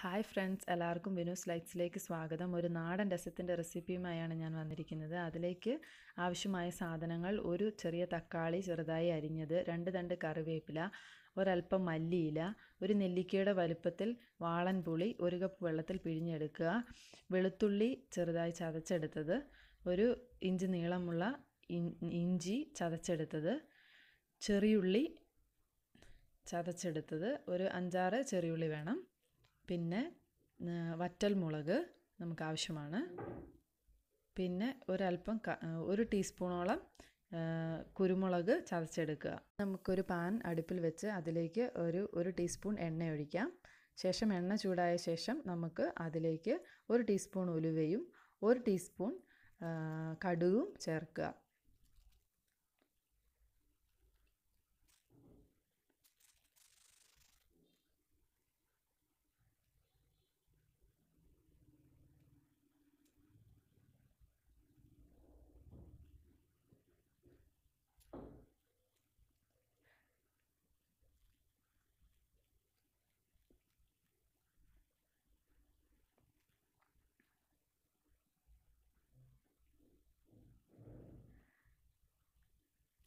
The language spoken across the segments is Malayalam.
ഹായ് ഫ്രണ്ട്സ്, എല്ലാവർക്കും വിനൂസ് ലൈറ്റ്സിലേക്ക് സ്വാഗതം. ഒരു നാടൻ രസത്തിൻ്റെ റെസിപ്പിയുമായാണ് ഞാൻ വന്നിരിക്കുന്നത്. അതിലേക്ക് ആവശ്യമായ സാധനങ്ങൾ: ഒരു ചെറിയ തക്കാളി ചെറുതായി അരിഞ്ഞത്, 2 തണ്ട് കറിവേപ്പില, ഒരൽപ്പം മല്ലിയില, ഒരു നെല്ലിക്കയുടെ വലുപ്പത്തിൽ വാളൻ പുളി 1 കപ്പ് വെള്ളത്തിൽ പിഴിഞ്ഞെടുക്കുക, വെളുത്തുള്ളി ചെറുതായി ചതച്ചെടുത്തത്, 1 ഇഞ്ച് നീളമുള്ള ഇഞ്ചി ചതച്ചെടുത്തത്, ചെറിയുള്ളി ചതച്ചെടുത്തത്, ഒരു 5-6 ചെറിയുള്ളി വേണം. പിന്നെ വറ്റൽ മുളക് നമുക്ക് ആവശ്യമാണ്. പിന്നെ ഒരല്പം 1 ടീസ്പൂണോളം കുരുമുളക് ചതച്ചെടുക്കുക. നമുക്കൊരു പാൻ അടുപ്പിൽ വെച്ച് അതിലേക്ക് ഒരു ടീസ്പൂൺ എണ്ണ ഒഴിക്കാം. ശേഷം എണ്ണ ചൂടായ ശേഷം നമുക്ക് അതിലേക്ക് 1 ടീസ്പൂൺ ഉലുവയും 1 ടീസ്പൂൺ കടുകും ചേർക്കുക.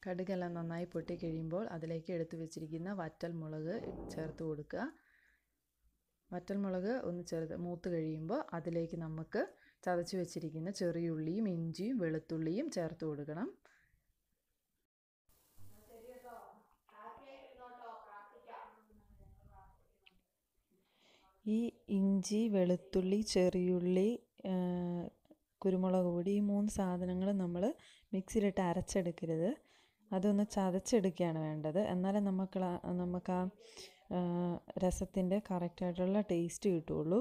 കടുകെല്ലാം നന്നായി പൊട്ടിക്കഴിയുമ്പോൾ അതിലേക്ക് എടുത്തു വെച്ചിരിക്കുന്ന വറ്റൽ മുളക് ചേർത്ത് കൊടുക്കുക. വറ്റൽ മുളക് ഒന്ന് മൂത്ത് കഴിയുമ്പോൾ അതിലേക്ക് നമുക്ക് ചതച്ച് വെച്ചിരിക്കുന്ന ചെറിയുള്ളിയും ഇഞ്ചിയും വെളുത്തുള്ളിയും ചേർത്ത് കൊടുക്കണം. ഈ ഇഞ്ചി, വെളുത്തുള്ളി, ചെറിയുള്ളി, കുരുമുളക് പൊടി, ഈ 3 സാധനങ്ങൾ നമ്മൾ മിക്സിയിലിട്ട് അരച്ചെടുക്കരുത്. അതൊന്ന് ചതച്ചെടുക്കുകയാണ് വേണ്ടത്. എന്നാലേ നമുക്ക് ആ രസത്തിൻ്റെ കറക്റ്റായിട്ടുള്ള ടേസ്റ്റ് കിട്ടുള്ളൂ.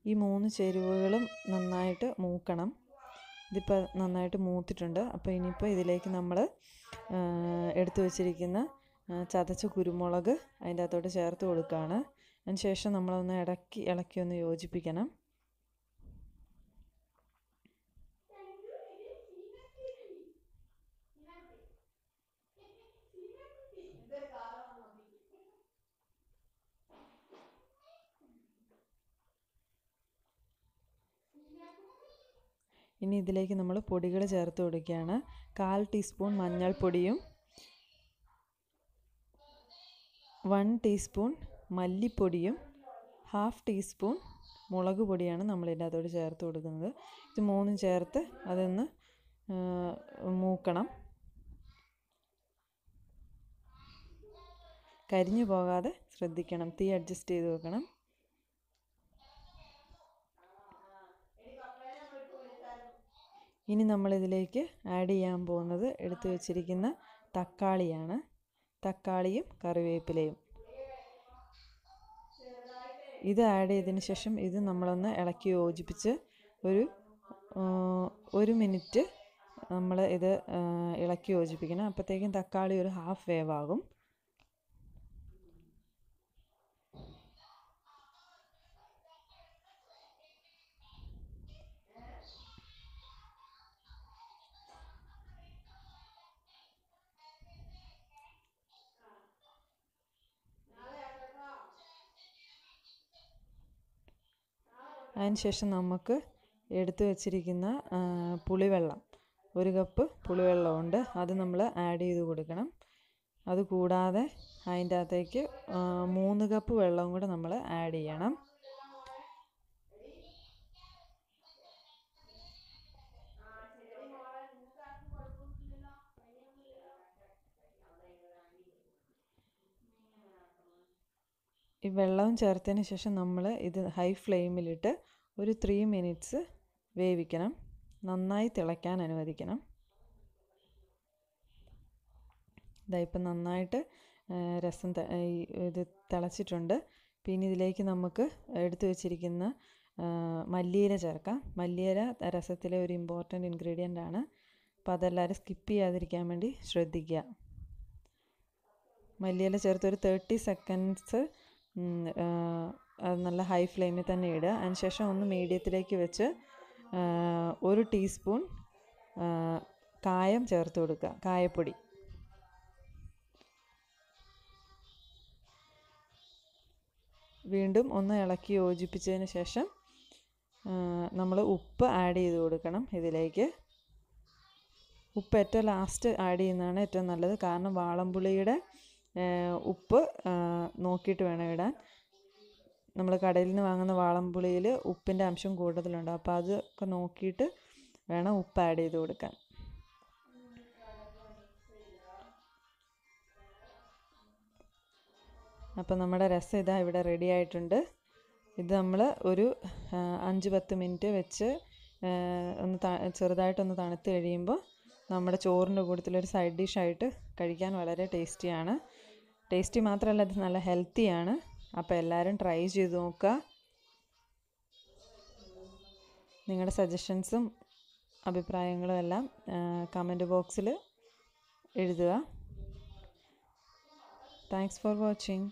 ഈ 3 ചേരുവകളും നന്നായിട്ട് മൂക്കണം. ഇതിപ്പോൾ നന്നായിട്ട് മൂത്തിട്ടുണ്ട്. അപ്പോൾ ഇനിയിപ്പോൾ ഇതിലേക്ക് നമ്മൾ എടുത്തു വച്ചിരിക്കുന്ന ചതച്ച കുരുമുളക് അതിൻ്റെ അകത്തോട്ട് ചേർത്ത് കൊടുക്കുകയാണ്. അതിന് ശേഷം നമ്മളൊന്ന് ഇളക്കി ഒന്ന് യോജിപ്പിക്കണം. ഇനി ഇതിലേക്ക് നമ്മൾ പൊടികൾ ചേർത്ത് കൊടുക്കുകയാണ്. 1/4 ടീസ്പൂൺ മഞ്ഞൾപ്പൊടിയും 1 ടീസ്പൂൺ മല്ലിപ്പൊടിയും 1/2 ടീസ്പൂൺ മുളക് പൊടിയാണ് നമ്മളിതിൻ്റെ അതോട് ചേർത്ത് കൊടുക്കുന്നത്. ഇത് 3 ചേർത്ത് അതൊന്ന് മൂക്കണം. കരിഞ്ഞു പോകാതെ ശ്രദ്ധിക്കണം. തീ അഡ്ജസ്റ്റ് ചെയ്ത് വെക്കണം. ഇനി നമ്മളിതിലേക്ക് ആഡ് ചെയ്യാൻ പോകുന്നത് എടുത്തു വച്ചിരിക്കുന്ന തക്കാളിയാണ്. തക്കാളിയും കറിവേപ്പിലയും ഇത് ആഡ് ചെയ്തതിന് ശേഷം ഇത് നമ്മളൊന്ന് ഇളക്കി യോജിപ്പിച്ച് ഒരു മിനിറ്റ് നമ്മൾ ഇത് ഇളക്കി യോജിപ്പിക്കണം. അപ്പോഴത്തേക്കും തക്കാളി ഒരു 1/2 വേവാകും. അതിനുശേഷം നമുക്ക് എടുത്തു വച്ചിരിക്കുന്ന പുളിവെള്ളം 1 കപ്പ് പുളിവെള്ളമുണ്ട്. അത് നമ്മൾ ആഡ് ചെയ്ത് കൊടുക്കണം. അതുകൂടാതെ അതിൻ്റെ അകത്തേക്ക് 3 കപ്പ് വെള്ളവും കൂടെ നമ്മൾ ആഡ് ചെയ്യണം. ഈ വെള്ളവും ചേർത്തതിന് ശേഷം നമ്മൾ ഇത് ഹൈ ഫ്ലെയിമിലിട്ട് ഒരു 3 മിനിറ്റ്സ് വേവിക്കണം. നന്നായി തിളയ്ക്കാൻ അനുവദിക്കണം. ഇതായിപ്പോൾ നന്നായിട്ട് രസം ഇത് തിളച്ചിട്ടുണ്ട്. പിന്നെ ഇതിലേക്ക് നമുക്ക് എടുത്തു വച്ചിരിക്കുന്ന മല്ലിയില ചേർക്കാം. മല്ലിയില രസത്തിലെ ഒരു ഇമ്പോർട്ടൻ്റ് ഇൻഗ്രീഡിയൻ്റ് ആണ്. അപ്പോൾ അതെല്ലാവരും സ്കിപ്പ് ചെയ്യാതിരിക്കാൻ വേണ്ടി ശ്രദ്ധിക്കുക. മല്ലിയില ചേർത്ത് ഒരു 30 സെക്കൻഡ്സ് അത് നല്ല ഹൈ ഫ്ലെയിമിൽ തന്നെ ഇടുക. അതിനുശേഷം ഒന്ന് മീഡിയത്തിലേക്ക് വെച്ച് 1 ടീസ്പൂൺ കായം ചേർത്ത് കൊടുക്കുക, കായപ്പൊടി. വീണ്ടും ഒന്ന് ഇളക്കി യോജിപ്പിച്ചതിന് ശേഷം നമ്മൾ ഉപ്പ് ആഡ് ചെയ്ത് കൊടുക്കണം ഇതിലേക്ക്. ഉപ്പ് ഏറ്റവും ലാസ്റ്റ് ആഡ് ചെയ്യുന്നതാണ് ഏറ്റവും നല്ലത്. കാരണം വാളംപുളിയുടെ ഉപ്പ് നോക്കിയിട്ട് വേണം ഇടാൻ. നമ്മൾ കടയിൽ നിന്ന് വാങ്ങുന്ന വാളംപുളിയിൽ ഉപ്പിൻ്റെ അംശം കൂടുതലുണ്ട്. അപ്പോൾ അതൊക്കെ നോക്കിയിട്ട് വേണം ഉപ്പ് ആഡ് ചെയ്ത് കൊടുക്കാൻ. അപ്പോൾ നമ്മുടെ രസം ഇതാ ഇവിടെ റെഡി ആയിട്ടുണ്ട്. ഇത് നമ്മൾ ഒരു 5-10 മിനിറ്റ് വെച്ച് ഒന്ന് ചെറുതായിട്ടൊന്ന് തണുത്ത് കഴിയുമ്പോൾ നമ്മുടെ ചോറിൻ്റെ കൂട്ടത്തിലൊരു സൈഡ് ഡിഷായിട്ട് കഴിക്കാൻ വളരെ ടേസ്റ്റിയാണ്. ടേസ്റ്റി മാത്രമല്ല, ഇത് നല്ല ഹെൽത്തിയാണ്. അപ്പോൾ എല്ലാവരും ട്രൈ ചെയ്ത് നോക്കുക. നിങ്ങളുടെ സജഷൻസും അഭിപ്രായങ്ങളും എല്ലാം കമൻറ്റ് ബോക്സിൽ എഴുതുക. Thanks for watching.